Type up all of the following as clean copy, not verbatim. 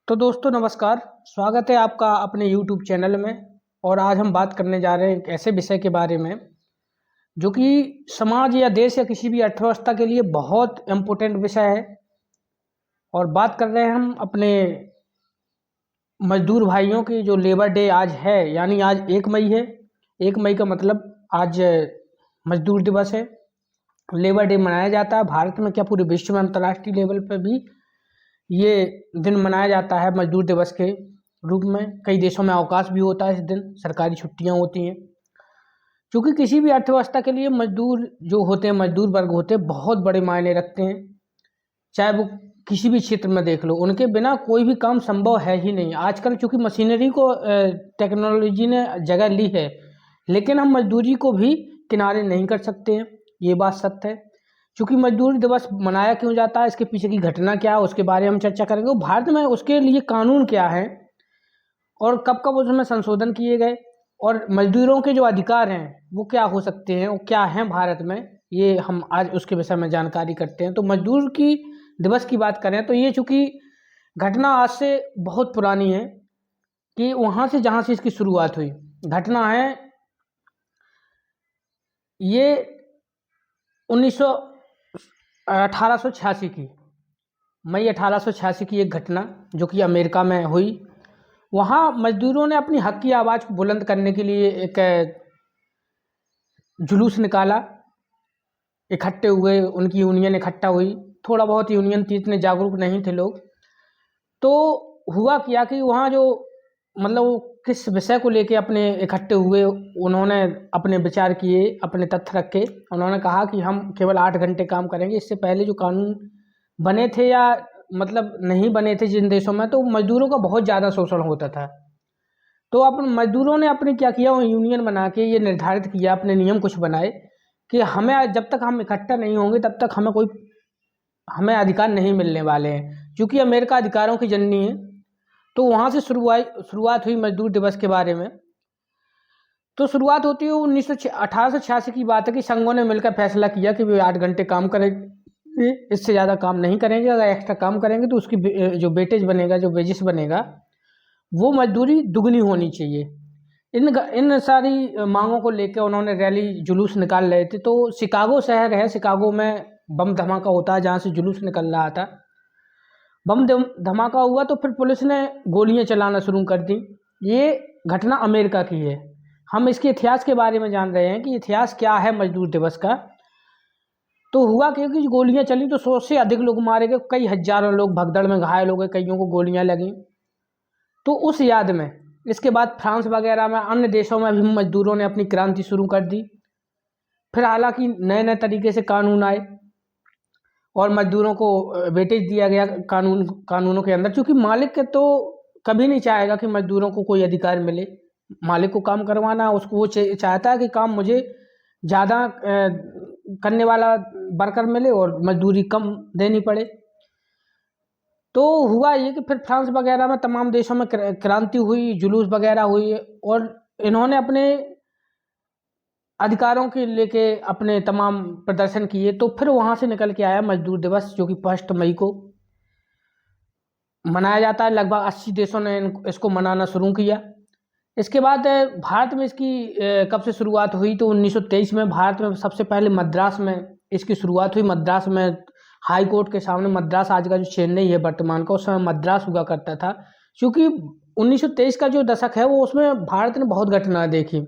तो दोस्तों नमस्कार। स्वागत है आपका अपने YouTube चैनल में। और आज हम बात करने जा रहे हैं एक ऐसे विषय के बारे में जो कि समाज या देश या किसी भी अर्थव्यवस्था के लिए बहुत इम्पोर्टेंट विषय है। और बात कर रहे हैं हम अपने मजदूर भाइयों की जो लेबर डे आज है, यानी आज 1 मई है। 1 मई का मतलब आज मजदूर दिवस है, लेबर डे मनाया जाता है भारत में, क्या पूरे विश्व में अंतर्राष्ट्रीय लेवल पर भी ये दिन मनाया जाता है मजदूर दिवस के रूप में। कई देशों में अवकाश भी होता है इस दिन, सरकारी छुट्टियां होती हैं। क्योंकि किसी भी अर्थव्यवस्था के लिए मजदूर जो होते हैं, मजदूर वर्ग होते हैं, बहुत बड़े मायने रखते हैं। चाहे वो किसी भी क्षेत्र में देख लो, उनके बिना कोई भी काम संभव है ही नहीं। आजकल चूंकि मशीनरी को टेक्नोलॉजी ने जगह ली है, लेकिन हम मजदूरी को भी किनारे नहीं कर सकते हैं, ये बात सत्य है। चूंकि मजदूर दिवस मनाया क्यों जाता है, इसके पीछे की घटना क्या है, उसके बारे में हम चर्चा करेंगे। और भारत में उसके लिए कानून क्या है और कब कब उसमें संशोधन किए गए, और मजदूरों के जो अधिकार हैं वो क्या हो सकते हैं और क्या हैं भारत में, ये हम आज उसके विषय में जानकारी करते हैं। तो मजदूर की दिवस की बात करें तो ये चूंकि घटना आज से बहुत पुरानी है, कि वहाँ से जहाँ से इसकी शुरुआत हुई घटना है, ये 1886 की, मई 1886 की एक घटना जो कि अमेरिका में हुई। वहाँ मजदूरों ने अपनी हक की आवाज़ को बुलंद करने के लिए एक जुलूस निकाला, इकट्ठे हुए, उनकी यूनियन इकट्ठा हुई। थोड़ा बहुत यूनियन थी, इतने जागरूक नहीं थे लोग। तो हुआ क्या कि वहाँ जो मतलब वो किस विषय को लेके अपने इकट्ठे हुए, उन्होंने अपने विचार किए, अपने तथ्य रखे। उन्होंने कहा कि हम केवल 8 घंटे काम करेंगे। इससे पहले जो कानून बने थे या मतलब नहीं बने थे जिन देशों में, तो मजदूरों का बहुत ज़्यादा शोषण होता था। तो अपन मजदूरों ने अपने क्या किया, वो यूनियन बना के ये निर्धारित किया, अपने नियम कुछ बनाए कि हमें जब तक हम इकट्ठा नहीं होंगे तब तक हमें अधिकार नहीं मिलने वाले हैं। क्योंकि अमेरिका अधिकारों की जननी है, तो वहाँ से शुरुआत हुई मजदूर दिवस के बारे में। तो शुरुआत होती है 1886 की बात है कि संघों ने मिलकर फैसला किया कि वे 8 घंटे काम करेंगे, इससे ज़्यादा काम नहीं करेंगे। अगर एक्स्ट्रा काम करेंगे तो उसकी जो वेटेज बनेगा, जो वेजेस बनेगा, वो मजदूरी दुगनी होनी चाहिए। इन सारी मांगों को लेकर उन्होंने रैली जुलूस निकाल रहे थे। तो शिकागो शहर है, शिकागो में बम धमाका होता है जहाँ से जुलूस निकल रहा था। धमाका हुआ तो फिर पुलिस ने गोलियां चलाना शुरू कर दी। ये घटना अमेरिका की है। हम इसके इतिहास के बारे में जान रहे हैं कि इतिहास क्या है मजदूर दिवस का। तो हुआ क्योंकि गोलियां चली तो 100 से अधिक लोग मारे गए, कई हजारों लोग भगदड़ में घायल हो गए, कईयों को गोलियां लगी। तो उस याद में इसके बाद फ्रांस वगैरह में, अन्य देशों में भी मजदूरों ने अपनी क्रांति शुरू कर दी। फिर हालांकि नए नए तरीके से कानून आए और मजदूरों को वेटेज दिया गया कानूनों के अंदर। क्योंकि मालिक तो कभी नहीं चाहेगा कि मजदूरों को कोई अधिकार मिले। मालिक को काम करवाना, उसको वो चाहता है कि काम मुझे ज़्यादा करने वाला वर्कर मिले और मजदूरी कम देनी पड़े। तो हुआ ये कि फिर फ्रांस वगैरह में तमाम देशों में क्रांति हुई, जुलूस वगैरह हुई, और इन्होंने अपने अधिकारों के लेके अपने तमाम प्रदर्शन किए। तो फिर वहाँ से निकल के आया मजदूर दिवस, जो कि 1 मई को मनाया जाता है। लगभग 80 देशों ने इसको मनाना शुरू किया। इसके बाद भारत में इसकी कब से शुरुआत हुई, तो 1923 में भारत में सबसे पहले मद्रास में इसकी शुरुआत हुई। मद्रास में हाई कोर्ट के सामने, मद्रास आज का जो चेन्नई है वर्तमान का, उस समय मद्रास हुआ करता था। क्योंकि 1923 का जो दशक है वो, उसमें भारत ने बहुत घटना देखी।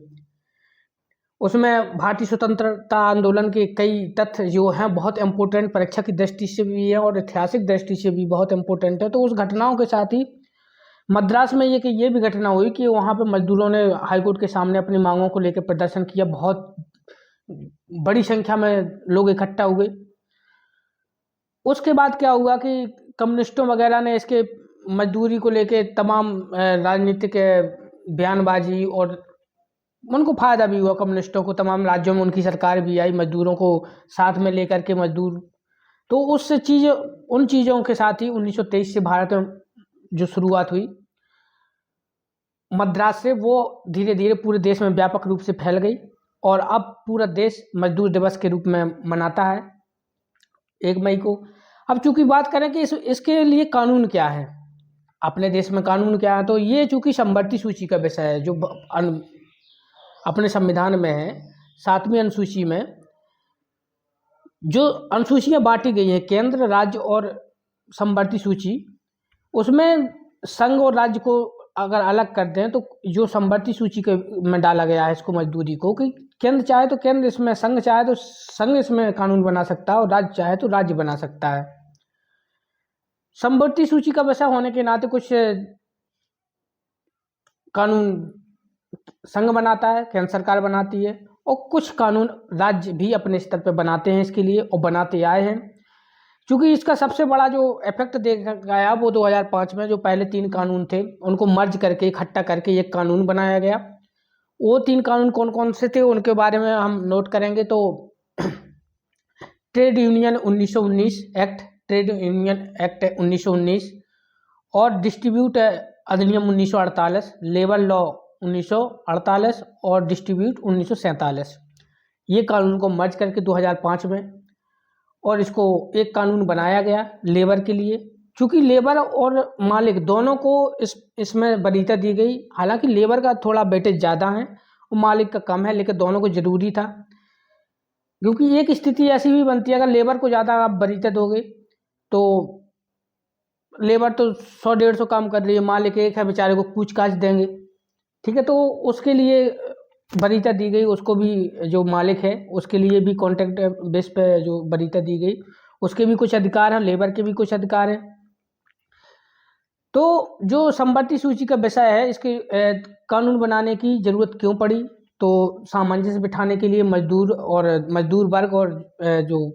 उसमें भारतीय स्वतंत्रता आंदोलन के कई तथ्य जो हैं बहुत इम्पोर्टेंट, परीक्षा की दृष्टि से भी है और ऐतिहासिक दृष्टि से भी बहुत इम्पोर्टेंट है। तो उस घटनाओं के साथ ही मद्रास में ये भी घटना हुई कि वहाँ पे मजदूरों ने हाईकोर्ट के सामने अपनी मांगों को लेकर प्रदर्शन किया। बहुत बड़ी संख्या में लोग इकट्ठा हुए। उसके बाद क्या हुआ कि कम्युनिस्टों वगैरह ने इसके मजदूरी को लेके तमाम राजनीतिक बयानबाजी, और उनको फायदा भी हुआ कम्युनिस्टों को। तमाम राज्यों में उनकी सरकार भी आई, मजदूरों को साथ में लेकर के मजदूर। तो उन चीज़ों के साथ ही 1923 से भारत में जो शुरुआत हुई मद्रास से, वो धीरे धीरे पूरे देश में व्यापक रूप से फैल गई, और अब पूरा देश मजदूर दिवस के रूप में मनाता है 1 मई को। अब चूंकि बात करें कि इसके लिए कानून क्या है, अपने देश में कानून क्या है। तो ये चूंकि समवर्ती सूची का विषय है, जो अपने संविधान में है 7वीं अनुसूची में जो अनुसूचियां बांटी गई हैं, केंद्र, राज्य और समवर्ती सूची, उसमें संघ और राज्य को अगर अलग कर दें तो जो समवर्ती सूची के में डाला गया है इसको, मजदूरी को, कि केंद्र चाहे तो केंद्र इसमें, संघ चाहे तो संघ इसमें कानून बना सकता है और राज्य चाहे तो राज्य बना सकता है। समवर्ती सूची का विषय होने के नाते कुछ कानून संघ बनाता है, केंद्र सरकार बनाती है, और कुछ कानून राज्य भी अपने स्तर पर बनाते हैं इसके लिए, और बनाते आए हैं। क्योंकि इसका सबसे बड़ा जो इफेक्ट देखा गया वो 2005 में जो पहले 3 कानून थे उनको मर्ज करके, इकट्ठा करके एक कानून बनाया गया। वो 3 कानून कौन कौन से थे उनके बारे में हम नोट करेंगे। तो trade union 1919 act, trade union act 1919, और डिस्ट्रीब्यूट अधिनियम 1948, लेबर लॉ 1948 और डिस्ट्रीब्यूट 1947। ये कानून को मर्ज करके 2005 में, और इसको एक कानून बनाया गया लेबर के लिए। चूँकि लेबर और मालिक दोनों को इसमें वरीयता दी गई। हालांकि लेबर का थोड़ा वेटेज ज़्यादा है और मालिक का कम है, लेकिन दोनों को ज़रूरी था। क्योंकि एक स्थिति ऐसी भी बनती है, अगर लेबर को ज़्यादा आप वरीयता दोगे तो लेबर तो 100-150 काम कर रही है, मालिक एक है बेचारे को पूछताछ देंगे, ठीक है। तो उसके लिए वरीयता दी गई, उसको भी, जो मालिक है उसके लिए भी कॉन्ट्रैक्ट बेस पे जो वरीयता दी गई, उसके भी कुछ अधिकार हैं, लेबर के भी कुछ अधिकार हैं। तो जो समवर्ती सूची का विषय है, इसके कानून बनाने की ज़रूरत क्यों पड़ी? तो सामंजस्य बिठाने के लिए मजदूर वर्ग और जो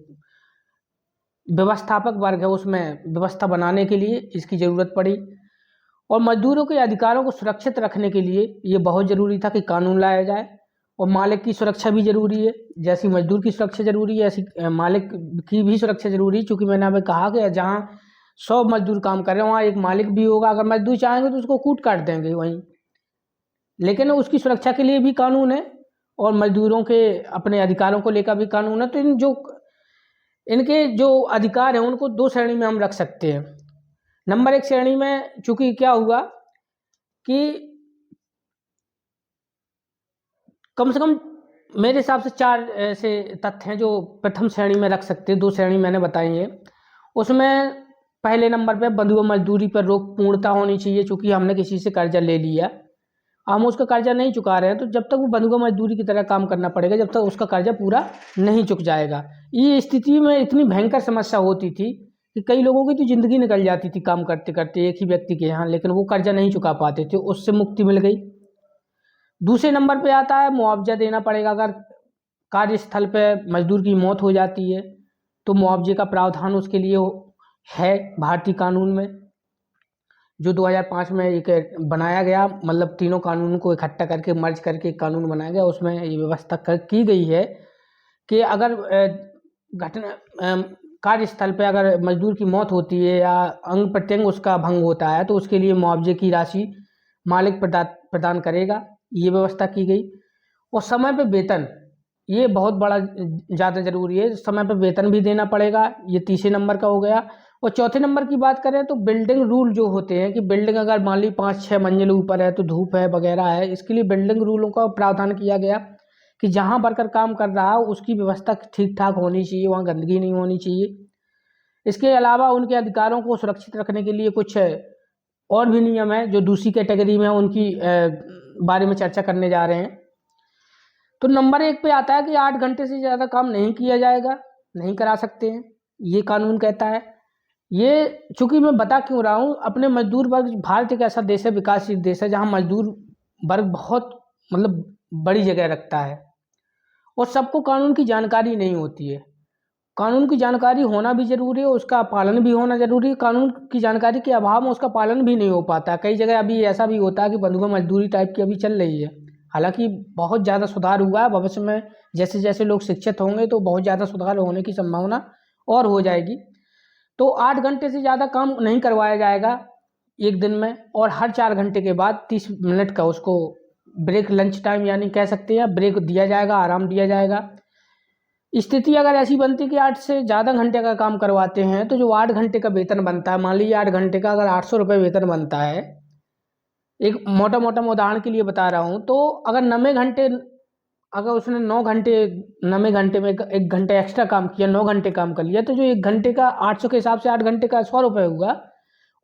व्यवस्थापक वर्ग है उसमें व्यवस्था बनाने के लिए इसकी ज़रूरत पड़ी, और मजदूरों के अधिकारों को सुरक्षित रखने के लिए ये बहुत ज़रूरी था कि कानून लाया जाए। और मालिक की सुरक्षा भी ज़रूरी है, जैसी मजदूर की सुरक्षा ज़रूरी है ऐसी मालिक की भी सुरक्षा ज़रूरी है। चूँकि मैंने अभी कहा कि जहाँ 100 मजदूर काम कर रहे हैं वहाँ एक मालिक भी होगा, अगर मजदूर चाहेंगे तो उसको कूट काट देंगे वहीं, लेकिन उसकी सुरक्षा के लिए भी कानून है और मजदूरों के अपने अधिकारों को लेकर भी कानून है। तो इनके जो अधिकार हैं उनको 2 श्रेणी में हम रख सकते हैं। नंबर 1 श्रेणी में, चूंकि क्या हुआ कि कम से कम मेरे हिसाब से 4 ऐसे तथ्य हैं जो प्रथम श्रेणी में रख सकते हैं। 2 श्रेणी मैंने बताई है। उसमें पहले नंबर पे बंधुआ मजदूरी पर रोक पूर्णता होनी चाहिए। चूंकि हमने किसी से कर्जा ले लिया, हम उसका कर्जा नहीं चुका रहे हैं, तो जब तक वो बंधुआ मजदूरी की तरह काम करना पड़ेगा, जब तक उसका कर्जा पूरा नहीं चुक जाएगा। ये स्थिति में इतनी भयंकर समस्या होती थी कि कई लोगों की तो ज़िंदगी निकल जाती थी काम करते करते एक ही व्यक्ति के यहाँ, लेकिन वो कर्जा नहीं चुका पाते थे, उससे मुक्ति मिल गई। दूसरे नंबर पे आता है मुआवजा देना पड़ेगा। अगर कार्यस्थल पे मजदूर की मौत हो जाती है तो मुआवजे का प्रावधान उसके लिए है भारतीय कानून में, जो 2005 में एक बनाया गया। मतलब तीनों कानूनों को इकट्ठा करके मर्ज करके एक कानून बनाया गया। उसमें ये व्यवस्था की गई है कि अगर घटना कार्यस्थल पे अगर मजदूर की मौत होती है या अंग प्रत्यंग उसका भंग होता है तो उसके लिए मुआवजे की राशि मालिक प्रदान करेगा, ये व्यवस्था की गई। और समय पे वेतन, ये बहुत बड़ा ज़्यादा ज़रूरी है, समय पे वेतन भी देना पड़ेगा। ये तीसरे नंबर का हो गया। और चौथे नंबर की बात करें तो बिल्डिंग रूल जो होते हैं कि बिल्डिंग अगर मान ली 5-6 मंजिल ऊपर है तो धूप है वगैरह है, इसके लिए बिल्डिंग रूलों का प्रावधान किया गया कि जहाँ वर्कर काम कर रहा है उसकी व्यवस्था ठीक ठाक होनी चाहिए, वहाँ गंदगी नहीं होनी चाहिए। इसके अलावा उनके अधिकारों को सुरक्षित रखने के लिए कुछ और भी नियम है जो दूसरी कैटेगरी में, उनकी बारे में चर्चा करने जा रहे हैं। तो नंबर 1 पे आता है कि 8 घंटे से ज़्यादा काम नहीं किया जाएगा, नहीं करा सकते हैं, ये कानून कहता है। ये चूँकि मैं बता क्यों रहा हूँ, अपने मजदूर वर्ग, भारत एक ऐसा देश है, विकासशील देश है, जहाँ मजदूर वर्ग बहुत मतलब बड़ी जगह रखता है और सबको कानून की जानकारी नहीं होती है। कानून की जानकारी होना भी ज़रूरी है, उसका पालन भी होना ज़रूरी है। कानून की जानकारी के अभाव में उसका पालन भी नहीं हो पाता। कई जगह अभी ऐसा भी होता है कि बंधुआ मजदूरी टाइप की अभी चल रही है। हालांकि बहुत ज़्यादा सुधार हुआ है, भविष्य में जैसे जैसे लोग शिक्षित होंगे तो बहुत ज़्यादा सुधार होने की संभावना और हो जाएगी। तो 8 घंटे से ज़्यादा काम नहीं करवाया जाएगा एक दिन में, और हर 4 घंटे के बाद 30 मिनट का उसको ब्रेक, लंच टाइम यानी कह सकते हैं, ब्रेक दिया जाएगा, आराम दिया जाएगा। स्थिति अगर ऐसी बनती कि 8 से ज़्यादा घंटे का काम करवाते हैं तो जो 8 घंटे का वेतन बनता है, मान लीजिए 8 घंटे का अगर 800 रुपये वेतन बनता है, एक मोटा मोटा मैं उदाहरण के लिए बता रहा हूँ, तो अगर 90 घंटे, अगर उसने 9 घंटे, 90 घंटे में एक घंटे एक्स्ट्रा काम किया, 9 घंटे काम कर लिया, तो जो एक घंटे का 800 के हिसाब से 8 घंटे का 100 रुपये हुआ,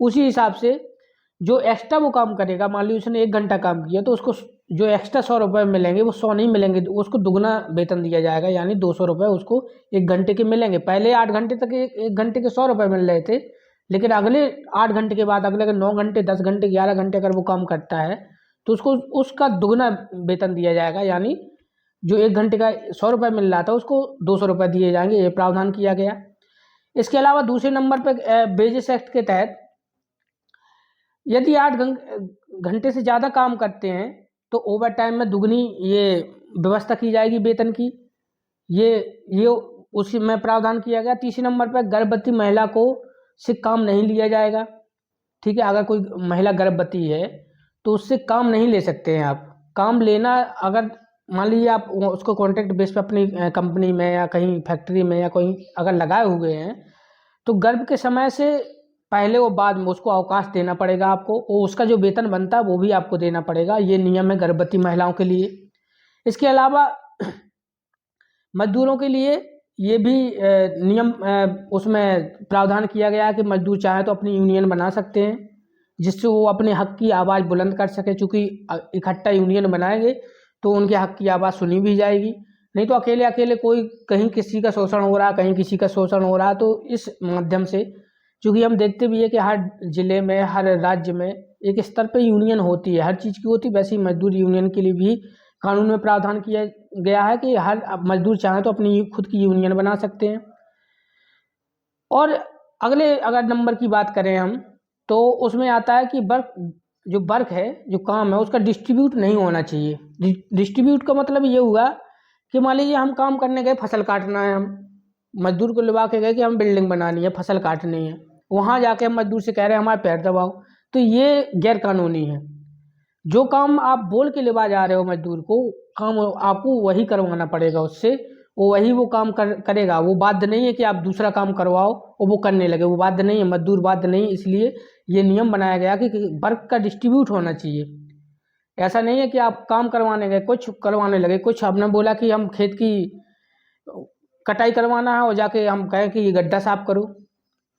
उसी हिसाब से जो एक्स्ट्रा वो काम करेगा, मान लीजिए उसने 1 घंटा काम किया, तो उसको जो एक्स्ट्रा 100 रुपये मिलेंगे वो 100 नहीं मिलेंगे, उसको दुगना वेतन दिया जाएगा, यानी 200 रुपये उसको 1 घंटे के मिलेंगे। पहले 8 घंटे तक एक घंटे के 100 रुपये मिल रहे थे, लेकिन अगले 8 घंटे के बाद अगले 9 घंटे, 10 घंटे, 11 घंटे अगर वो काम करता है तो उसको उसका दुगना वेतन दिया जाएगा, यानी जो 1 घंटे का 100 रुपये मिल रहा था उसको 200 रुपये दिए जाएंगे। ये प्रावधान किया गया। इसके अलावा दूसरे नंबर पर वेजेस एक्ट के तहत यदि 8 घंटे से ज़्यादा काम करते हैं तो ओवर टाइम में दुगनी ये व्यवस्था की जाएगी वेतन की। ये उसी में प्रावधान किया गया। तीसरे नंबर पर गर्भवती महिला को से काम नहीं लिया जाएगा। ठीक है, अगर कोई महिला गर्भवती है तो उससे काम नहीं ले सकते हैं आप। काम लेना, अगर मान लीजिए आप उसको कॉन्ट्रैक्ट बेस पे अपनी कंपनी में या कहीं फैक्ट्री में या कहीं अगर लगाए हुए हैं, तो गर्भ के समय से पहले वो बाद में उसको अवकाश देना पड़ेगा आपको, और उसका जो वेतन बनता है वो भी आपको देना पड़ेगा। ये नियम है गर्भवती महिलाओं के लिए। इसके अलावा मजदूरों के लिए ये भी नियम उसमें प्रावधान किया गया है कि मजदूर चाहे तो अपनी यूनियन बना सकते हैं, जिससे वो अपने हक की आवाज़ बुलंद कर सके। चूँकि इकट्ठा यूनियन बनाएंगे तो उनके हक की आवाज़ सुनी भी जाएगी। नहीं तो अकेले अकेले कोई कहीं किसी का शोषण हो रहा, कहीं किसी का शोषण हो रहा, तो इस माध्यम से, चूँकि हम देखते भी है कि हर जिले में, हर राज्य में एक स्तर पे यूनियन होती है, हर चीज़ की होती है, वैसे ही मजदूर यूनियन के लिए भी कानून में प्रावधान किया गया है कि हर मजदूर चाहे तो अपनी खुद की यूनियन बना सकते हैं। और अगले अगर नंबर की बात करें हम, तो उसमें आता है कि वर्क है, जो काम है, उसका डिस्ट्रीब्यूट नहीं होना चाहिए। डिस्ट्रीब्यूट का मतलब ये हुआ कि मान लीजिए हम काम करने गए, फसल काटना है, हम मजदूर को लगा के गए कि हम बिल्डिंग बनानी है, फसल काटनी है, वहाँ जाके हम मजदूर से कह रहे हैं हमारे पैर दबाओ, तो ये गैर कानूनी है। जो काम आप बोल के लेवा जा रहे हो मजदूर को, काम आपको वही करवाना पड़ेगा उससे, वो काम करेगा। वो बाध्य नहीं है कि आप दूसरा काम करवाओ और वो करने लगे, वो बाध्य नहीं है, मजदूर बाध्य नहीं। इसलिए ये नियम बनाया गया कि वर्क का डिस्ट्रीब्यूट होना चाहिए। ऐसा नहीं है कि आप काम करवाने गए, कुछ करवाने लगे, कुछ आपने बोला कि हम खेत की कटाई करवाना है और जाके हम कहें कि ये गड्ढा साफ करो।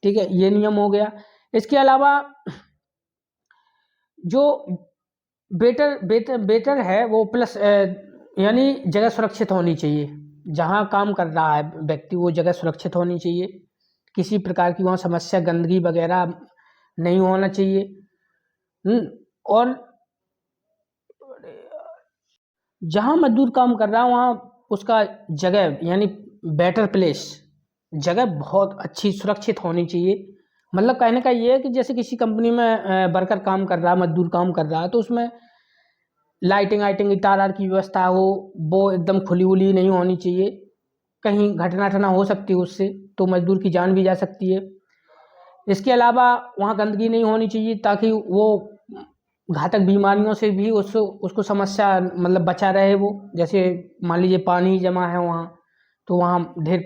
ठीक है, ये नियम हो गया। इसके अलावा जो बेटर है वो प्लस, यानी जगह सुरक्षित होनी चाहिए। जहाँ काम कर रहा है व्यक्ति, वो जगह सुरक्षित होनी चाहिए, किसी प्रकार की वहाँ समस्या, गंदगी वगैरह नहीं होना चाहिए। और जहाँ मजदूर काम कर रहा है वहाँ उसका जगह, यानी बेटर प्लेस, जगह बहुत अच्छी सुरक्षित होनी चाहिए। मतलब कहने का ये है कि जैसे किसी कंपनी में वर्कर काम कर रहा है, मजदूर काम कर रहा है, तो उसमें लाइटिंग आइटिंग तार की व्यवस्था हो, वो एकदम खुली उली नहीं होनी चाहिए। कहीं घटना ठना हो सकती है उससे, तो मजदूर की जान भी जा सकती है। इसके अलावा वहाँ गंदगी नहीं होनी चाहिए, ताकि वो घातक बीमारियों से भी उसको समस्या, मतलब बचा रहे वो। जैसे मान लीजिए पानी जमा है वहाँ, तो वहाँ ढेर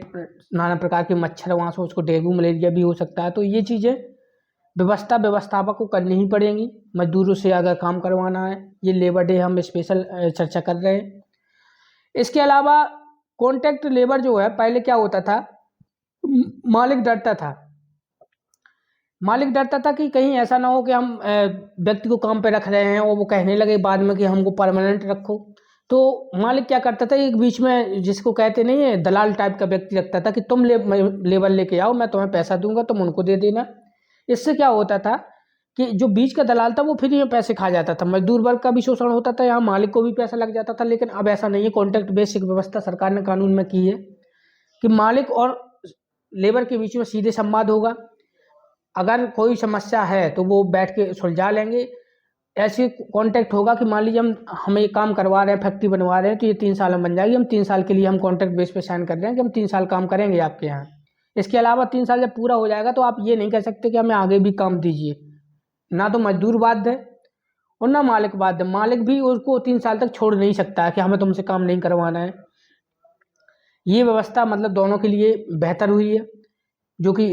नाना प्रकार के मच्छर, वहाँ से उसको डेंगू मलेरिया भी हो सकता है। तो ये चीज़ें व्यवस्थापक को करनी ही पड़ेंगी मजदूरों से अगर काम करवाना है। ये लेबर डे हम स्पेशल चर्चा कर रहे हैं। इसके अलावा कॉन्ट्रैक्ट लेबर जो है, पहले क्या होता था, मालिक डरता था कि कहीं ऐसा ना हो कि हम व्यक्ति को काम पे रख रहे हैं और वो कहने लगे बाद में कि हमको परमानेंट रखो। तो मालिक क्या करता था, एक बीच में जिसको कहते नहीं है दलाल टाइप का व्यक्ति लगता था कि तुम लेबर लेके आओ, मैं तुम्हें पैसा दूंगा, तुम उनको दे देना। इससे क्या होता था कि जो बीच का दलाल था वो फिर ये पैसे खा जाता था, मजदूर वर्ग का भी शोषण होता था, यहाँ मालिक को भी पैसा लग जाता था। लेकिन अब ऐसा नहीं है, कॉन्ट्रैक्ट बेसिक व्यवस्था सरकार ने कानून में की है कि मालिक और लेबर के बीच में सीधे संवाद होगा। अगर कोई समस्या है तो वो बैठ के सुलझा लेंगे। ऐसे कॉन्ट्रैक्ट होगा कि मान लीजिए हम ये काम करवा रहे हैं, फैक्ट्री बनवा रहे हैं, तो ये 3 साल में बन जाएगी, हम 3 साल के लिए हम कॉन्ट्रैक्ट बेस पे साइन कर रहे हैं कि हम 3 साल काम करेंगे आपके यहाँ। इसके अलावा 3 साल जब पूरा हो जाएगा तो आप ये नहीं कह सकते कि हमें आगे भी काम दीजिए। ना तो मजदूर बाध्य है और ना मालिक बाध्य। मालिक भी उसको 3 साल तक छोड़ नहीं सकता है कि हमें तुमसे काम नहीं करवाना है। ये व्यवस्था मतलब दोनों के लिए बेहतर हुई है, जो कि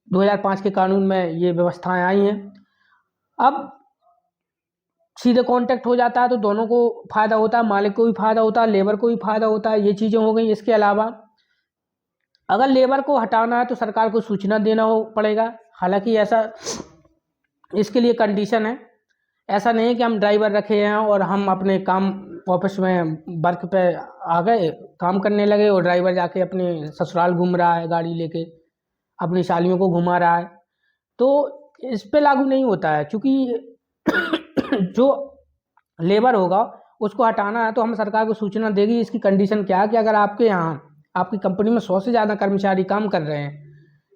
2005 के कानून में ये व्यवस्थाएं आई हैं। अब सीधे कांटेक्ट हो जाता है तो दोनों को फ़ायदा होता है, मालिक को भी फ़ायदा होता है, लेबर को भी फ़ायदा होता है, ये चीज़ें हो गई। इसके अलावा अगर लेबर को हटाना है तो सरकार को सूचना देना हो पड़ेगा। हालांकि ऐसा इसके लिए कंडीशन है, ऐसा नहीं है कि हम ड्राइवर रखे हैं और हम अपने काम ऑफिस में वर्क पे आ गए, काम करने लगे और ड्राइवर जाके अपने ससुराल घूम रहा है गाड़ी लेके, अपनी सालियों को घुमा रहा है, तो इस पे लागू नहीं होता है। क्योंकि जो लेबर होगा उसको हटाना है तो हम सरकार को सूचना देगी। इसकी कंडीशन क्या है कि अगर आपके यहाँ आपकी कंपनी में 100 से ज़्यादा कर्मचारी काम कर रहे हैं,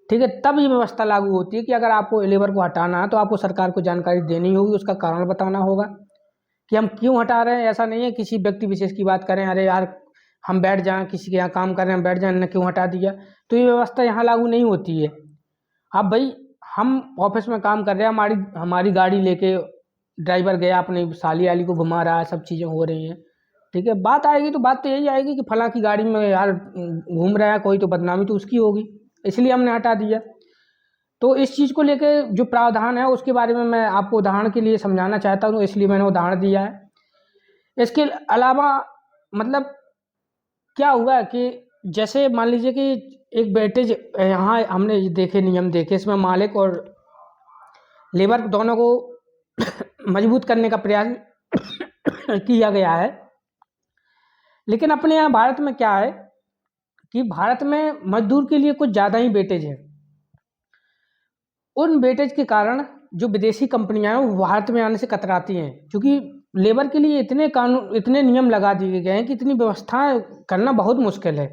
ठीक है, तब ये व्यवस्था लागू होती है कि अगर आपको लेबर को हटाना है तो आपको सरकार को जानकारी देनी होगी, उसका कारण बताना होगा कि हम क्यों हटा रहे हैं। ऐसा नहीं है किसी व्यक्ति विशेष की बात करें, अरे यार हम बैठ जाएं, किसी के यहाँ काम कर रहे हैं बैठ जाएं, ने क्यों हटा दिया, तो ये व्यवस्था यहाँ लागू नहीं होती है। अब भाई हम ऑफिस में काम कर रहे हैं, हमारी हमारी गाड़ी लेके ड्राइवर गया, अपनी साली वाली को घुमा रहा है, सब चीज़ें हो रही हैं, ठीक है, बात आएगी तो बात तो यही आएगी कि फलां की गाड़ी में यार घूम रहा है कोई, तो बदनामी तो उसकी होगी, इसलिए हमने हटा दिया। तो इस चीज़ को लेके जो प्रावधान है उसके बारे में मैं आपको उदाहरण के लिए समझाना चाहता हूँ, इसलिए मैंने उदाहरण दिया है। इसके अलावा मतलब क्या हुआ कि जैसे मान लीजिए कि एक वेटेज यहाँ हमने देखे, नियम देखे, इसमें मालिक और लेबर दोनों को मजबूत करने का प्रयास किया गया है। लेकिन अपने यहाँ भारत में क्या है कि भारत में मजदूर के लिए कुछ ज़्यादा ही वेटेज है। उन वेटेज के कारण जो विदेशी कंपनियां हैं वो भारत में आने से कतराती हैं, क्योंकि लेबर के लिए इतने कानून, इतने नियम लगा दिए गए हैं कि इतनी व्यवस्थाएं करना बहुत मुश्किल है।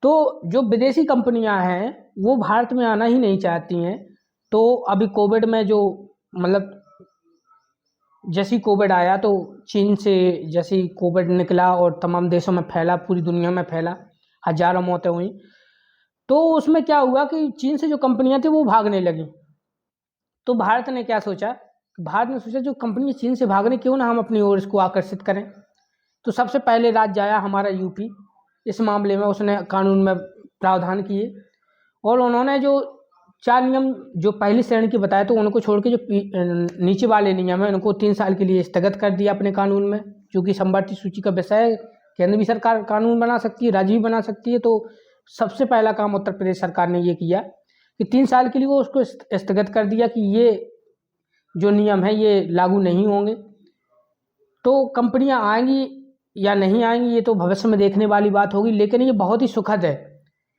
तो जो विदेशी कंपनियां हैं वो भारत में आना ही नहीं चाहती हैं। तो अभी कोविड में जो मतलब जैसे ही कोविड आया तो चीन से जैसे ही कोविड निकला और तमाम देशों में फैला, पूरी दुनिया में फैला, हजारों मौतें हुई, तो उसमें क्या हुआ कि चीन से जो कंपनियां थी वो भागने लगी। तो भारत ने क्या सोचा, भारत ने सोचा जो कंपनी चीन से भागने, क्यों ना हम अपनी ओर इसको आकर्षित करें। तो सबसे पहले राज्य आया हमारा यूपी। इस मामले में उसने कानून में प्रावधान किए और उन्होंने जो 4 नियम जो पहली श्रेणी के बताए तो उनको छोड़ के जो नीचे वाले नियम है उनको 3 साल के लिए स्थगित कर दिया अपने कानून में। क्योंकि संवर्ती सूची का विषय है, केंद्र भी सरकार कानून बना सकती है, राज्य भी बना सकती है। तो सबसे पहला काम उत्तर प्रदेश सरकार ने ये किया कि 3 साल के लिए वो उसको स्थगित कर दिया कि ये जो नियम है ये लागू नहीं होंगे। तो कंपनियां आएंगी या नहीं आएंगी ये तो भविष्य में देखने वाली बात होगी, लेकिन ये बहुत ही सुखद है,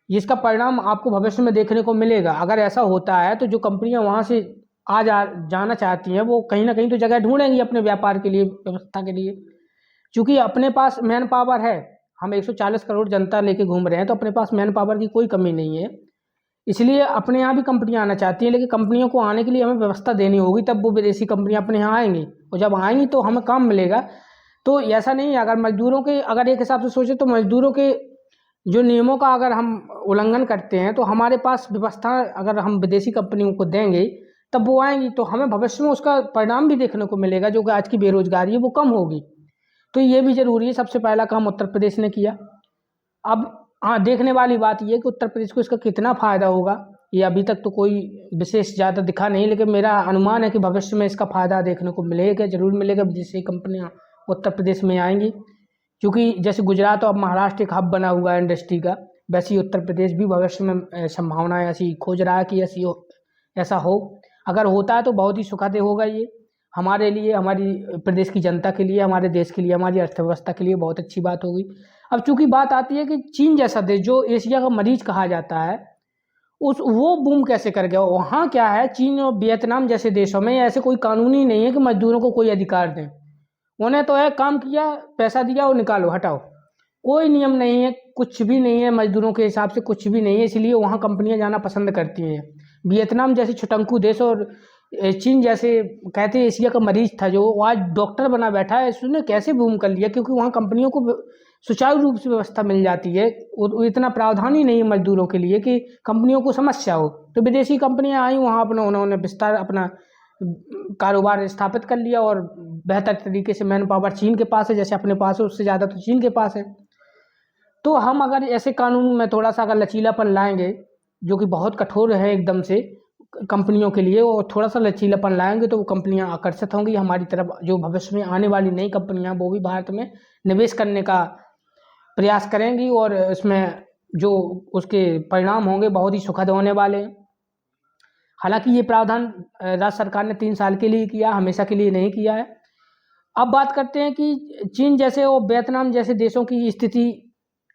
इसका परिणाम आपको भविष्य में देखने को मिलेगा। अगर ऐसा होता है तो जो कंपनियां वहाँ से जाना चाहती हैं वो कहीं ना कहीं तो जगह ढूंढेंगी अपने व्यापार के लिए, व्यवस्था के लिए। क्योंकि अपने पास मैन पावर है, हम 140 करोड़ जनता लेके घूम रहे हैं, तो अपने पास मैन पावर की कोई कमी नहीं है। इसलिए अपने यहाँ भी कंपनियां आना चाहती हैं, लेकिन कंपनियों को आने के लिए हमें व्यवस्था देनी होगी, तब वो विदेशी कंपनियां अपने यहाँ आएंगी, और जब आएंगी तो हमें काम मिलेगा। तो ऐसा नहीं है, अगर मजदूरों के अगर एक हिसाब से सोचे तो मजदूरों के जो नियमों का अगर हम उल्लंघन करते हैं तो हमारे पास व्यवस्था अगर हम विदेशी कंपनियों को देंगे तब वो आएंगी, तो हमें भविष्य में उसका परिणाम भी देखने को मिलेगा, जो कि आज की बेरोजगारी है वो कम होगी। तो ये भी जरूरी है। सबसे पहला काम उत्तर प्रदेश ने किया। अब हाँ, देखने वाली बात ये है कि उत्तर प्रदेश को इसका कितना फ़ायदा होगा, ये अभी तक तो कोई विशेष ज़्यादा दिखा नहीं, लेकिन मेरा अनुमान है कि भविष्य में इसका फ़ायदा देखने को मिलेगा, जरूर मिलेगा। विदेशी कंपनियाँ उत्तर प्रदेश में आएंगी, क्योंकि जैसे गुजरात और महाराष्ट्र एक हब बना हुआ है इंडस्ट्री का, वैसे ही उत्तर प्रदेश भी भविष्य में संभावनाएं ऐसी खोज रहा है कि ऐसा हो। अगर होता है तो बहुत ही सुखद होगा ये हमारे लिए, हमारी प्रदेश की जनता के लिए, हमारे देश के लिए, हमारी अर्थव्यवस्था के लिए बहुत अच्छी बात होगी। अब चूंकि बात आती है कि चीन जैसा देश जो एशिया का मरीज कहा जाता है, वो बूम कैसे कर गया। वहाँ क्या है, चीन और वियतनाम जैसे देशों में ऐसे कोई कानून ही नहीं है कि मजदूरों को कोई अधिकार दें। उन्हें तो है काम किया, पैसा दिया और निकालो, हटाओ, कोई नियम नहीं है, कुछ भी नहीं है, मजदूरों के हिसाब से कुछ भी नहीं है। इसलिए वहाँ कंपनियां जाना पसंद करती हैं। वियतनाम जैसे छुटंकू देश और चीन जैसे कहते हैं एशिया का मरीज था, जो आज डॉक्टर बना बैठा है, उसने कैसे बूम कर लिया, क्योंकि वहाँ कंपनियों को सुचारू रूप से व्यवस्था मिल जाती है। इतना प्रावधान ही नहीं है मजदूरों के लिए कि कंपनियों को समस्या हो। तो विदेशी कंपनियां आई, वहाँ अपना उन्होंने विस्तार अपना कारोबार स्थापित कर लिया, और बेहतर तरीके से मैन पावर चीन के पास है, जैसे अपने पास है उससे ज़्यादा तो चीन के पास है। तो हम अगर ऐसे कानून में थोड़ा सा अगर लचीलापन लाएंगे, जो कि बहुत कठोर है एकदम से कंपनियों के लिए, और थोड़ा सा लचीलापन लाएंगे तो वो कंपनियां आकर्षित होंगी हमारी तरफ। जो भविष्य में आने वाली नई कंपनियां वो भी भारत में निवेश करने का प्रयास करेंगी, और इसमें जो उसके परिणाम होंगे बहुत ही सुखद होने वाले हैं। हालांकि ये प्रावधान राज्य सरकार ने 3 साल के लिए किया, हमेशा के लिए नहीं किया है। अब बात करते हैं कि चीन जैसे और वियतनाम जैसे देशों की स्थिति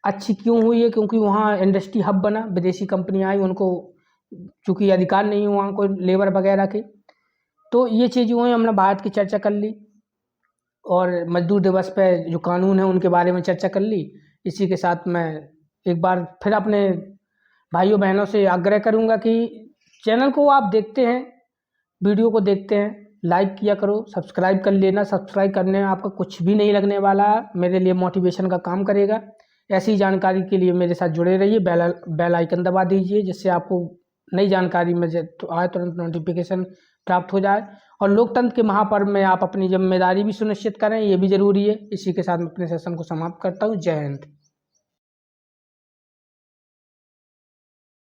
अच्छी क्यों हुई है, क्योंकि वहाँ इंडस्ट्री हब बना, विदेशी कंपनियाँ आई, उनको चूँकि अधिकार नहीं हुआ वहाँ कोई लेबर वगैरह के। तो ये चीज़ हुई, हमने भारत की चर्चा कर ली, और मजदूर दिवस पे जो कानून है उनके बारे में चर्चा कर ली। इसी के साथ मैं एक बार फिर अपने भाइयों बहनों से आग्रह करूँगा कि चैनल को आप देखते हैं, वीडियो को देखते हैं, लाइक किया करो, सब्सक्राइब कर लेना। सब्सक्राइब करने में आपका कुछ भी नहीं लगने वाला, मेरे लिए मोटिवेशन का काम करेगा। ऐसी जानकारी के लिए मेरे साथ जुड़े रहिए, बेल आइकन दबा दीजिए, जिससे आपको नई जानकारी में तो आए तुरंत नोटिफिकेशन प्राप्त हो जाए। और लोकतंत्र के महापर्व में आप अपनी जिम्मेदारी भी सुनिश्चित करें, ये भी जरूरी है। इसी के साथ मैं अपने सेशन को समाप्त करता हूँ। जय हिंद।